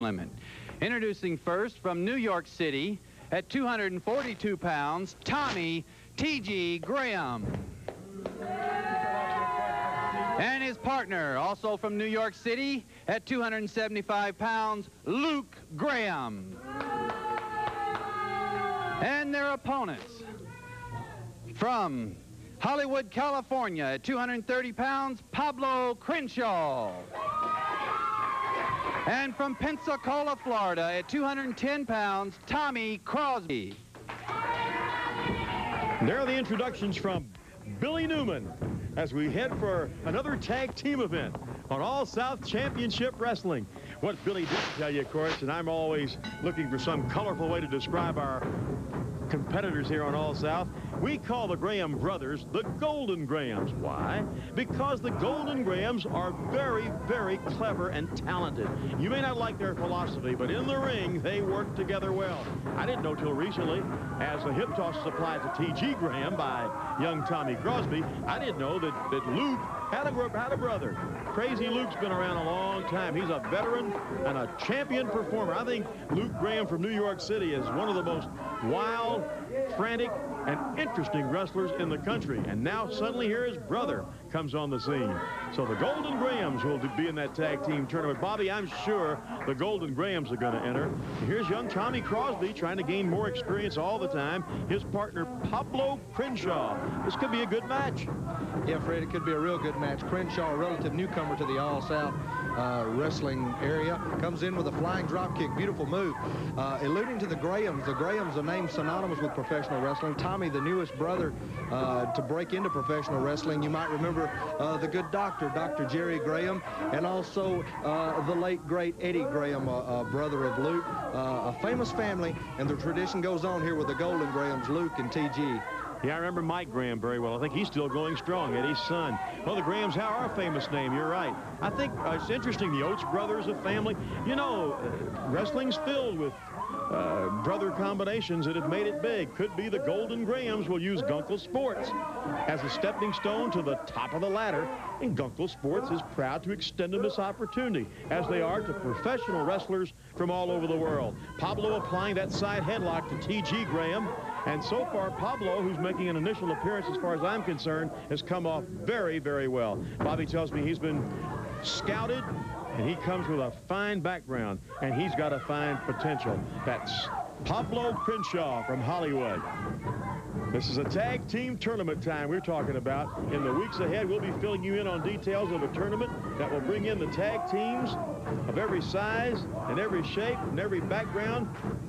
limit. Introducing first from New York City at 242 pounds, Tommy T.G. Graham. And his partner, also from New York City at 275 pounds, Luke Graham. And their opponents from Hollywood, California at 230 pounds, Pablo Crenshaw. And from Pensacola, Florida at 210 pounds, Tommy Crosby. There are the introductions from Billy Newman as we head for another tag team event on All-South Championship Wrestling. What Billy didn't tell you, of course, and I'm always looking for some colorful way to describe our competitors here on All-South, we call the Graham brothers the Golden Grahams. Why? Because the Golden Grahams are very, very clever and talented. You may not like their philosophy, but in the ring, they work together well. I didn't know till recently, as the hip toss supplied to T.G. Graham by young Tommy Crosby, I didn't know that Luke had a brother. Crazy Luke's been around a long time. He's a veteran and a champion performer. I think Luke Graham from New York City is one of the most wild, frantic, and interesting wrestlers in the country. And now suddenly here his brother comes on the scene. So the Golden Grahams will be in that tag team tournament. Bobby, I'm sure the Golden Grahams are going to enter. Here's young Tommy Crosby trying to gain more experience all the time. His partner, Pablo Crenshaw. This could be a good match. Yeah, Fred, it could be a real good match. Crenshaw, a relative newcomer to the All-South wrestling area, comes in with a flying drop kick. Beautiful move. Alluding to the Grahams a name synonymous with professional wrestling. Tommy, the newest brother to break into professional wrestling. You might remember the good doctor, Dr. Jerry Graham, and also the late, great Eddie Graham, brother of Luke. A famous family, and the tradition goes on here with the Golden Grahams, Luke and T.G. Yeah, I remember Mike Graham very well. I think he's still going strong, Eddie's son. Well, the Grahams are a famous name. You're right. I think it's interesting, the Oates brothers, a family. You know, wrestling's filled with brother combinations that have made it big. Could be the Golden Grahams will use Gunkel Sports as a stepping stone to the top of the ladder, and Gunkel Sports is proud to extend them this opportunity, as they are to professional wrestlers from all over the world. Pablo applying that side headlock to T.G. Graham, and so far Pablo, who's making an initial appearance as far as I'm concerned, has come off very, very well. Bobby tells me he's been scouted, and he comes with a fine background, and he's got a fine potential. That's Pablo Crenshaw from Hollywood. This is a tag team tournament time we're talking about. In the weeks ahead, we'll be filling you in on details of a tournament that will bring in the tag teams of every size and every shape and every background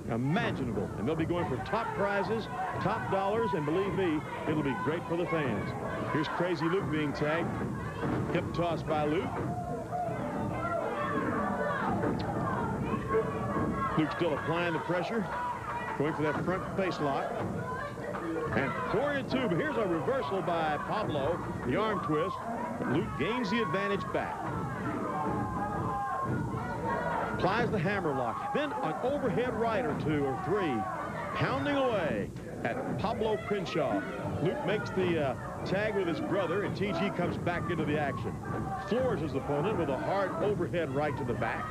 imaginable. And they'll be going for top prizes, top dollars, and believe me, it'll be great for the fans. Here's Crazy Luke being tagged. Hip toss by Luke. Luke still applying the pressure, going for that front face lock. And 4-2, but here's a reversal by Pablo, the arm twist. Luke gains the advantage back. Applies the hammer lock. Then an overhead right or two or three, pounding away at Pablo Crenshaw. Luke makes the tag with his brother, and T.G. comes back into the action. Floors his opponent with a hard overhead right to the back.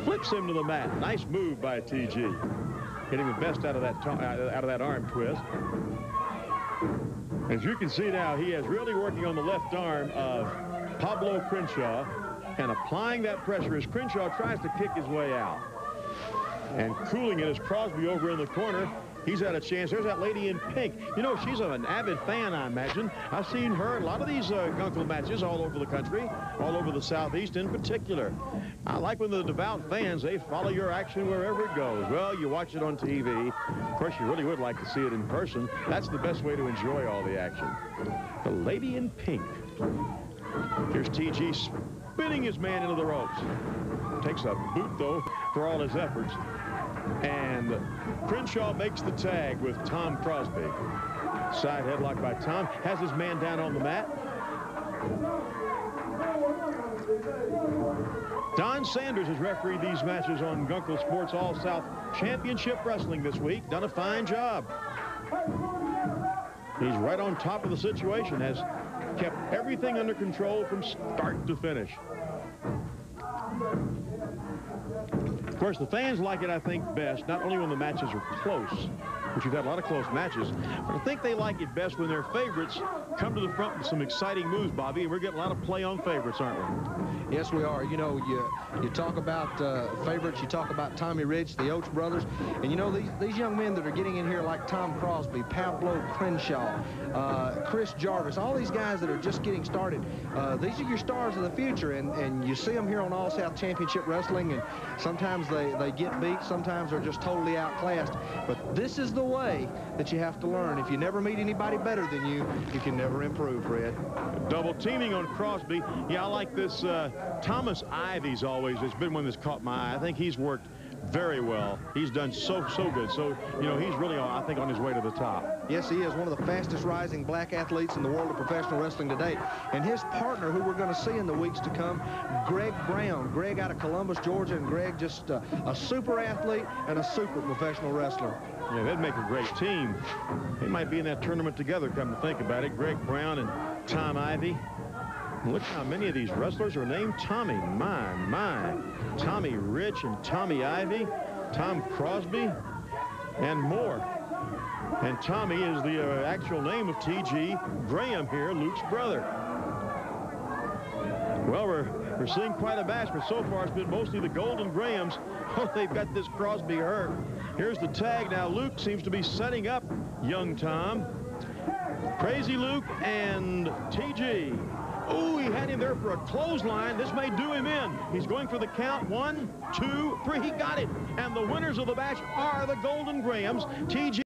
Flips him to the mat. Nice move by T.G. Getting the best out of that arm twist. As you can see now, he is really working on the left arm of Pablo Crenshaw and applying that pressure as Crenshaw tries to kick his way out. And cooling it is Crosby over in the corner. He's had a chance. There's that lady in pink. You know, she's an avid fan, I imagine. I've seen her in a lot of these Gunkel matches all over the country, all over the Southeast in particular. I like when the devout fans, they follow your action wherever it goes. Well, you watch it on TV. Of course, you really would like to see it in person. That's the best way to enjoy all the action. The lady in pink. Here's T.G. spinning his man into the ropes. Takes a boot, though, for all his efforts. And Crenshaw makes the tag with Tom Crosby. Side headlock by Tom. Has his man down on the mat. Don Sanders has refereed these matches on Gunkel Sports All-South Championship Wrestling this week. Done a fine job. He's right on top of the situation. Has kept everything under control from start to finish. course, the fans like it, I think, best, not only when the matches are close, which we've had a lot of close matches, but I think they like it best when their favorites come to the front with some exciting moves, Bobby, and we're getting a lot of play on favorites, aren't we? Yes, we are. You know, you talk about favorites, you talk about Tommy Rich, the Oates brothers, and you know, these young men that are getting in here like Tom Crosby, Pablo Crenshaw, Chris Jarvis, all these guys that are just getting started, these are your stars of the future, and you see them here on All-South Championship Wrestling, and sometimes they get beat, sometimes they're just totally outclassed, but this is the way that you have to learn. If you never meet anybody better than you can never improve, Fred. Double teaming on Crosby. Yeah, I like this. Thomas Ivy's always has been one that's caught my eye. I think he's worked very well. He's done so good. So, you know, he's really, I think, on his way to the top. Yes, he is one of the fastest rising black athletes in the world of professional wrestling today. And his partner, who we're going to see in the weeks to come, Greg Brown. Greg out of Columbus, Georgia, and Greg just a super athlete and a super professional wrestler. Yeah, they'd make a great team. They might be in that tournament together, come to think about it. Greg Brown and Tom Ivy. Look how many of these wrestlers are named Tommy. My. Tommy Rich and Tommy Ivy, Tom Crosby, and more. And Tommy is the actual name of T.G. Graham here, Luke's brother. Well, we're seeing quite a match, but so far it's been mostly the Golden Grahams. Oh, they've got this Crosby hurt. Here's the tag. Now Luke seems to be setting up young Tom. Crazy Luke and T.G. Oh, he had him there for a clothesline. This may do him in. He's going for the count. 1, 2, 3. He got it. And the winners of the match are the Golden Grahams. T.G.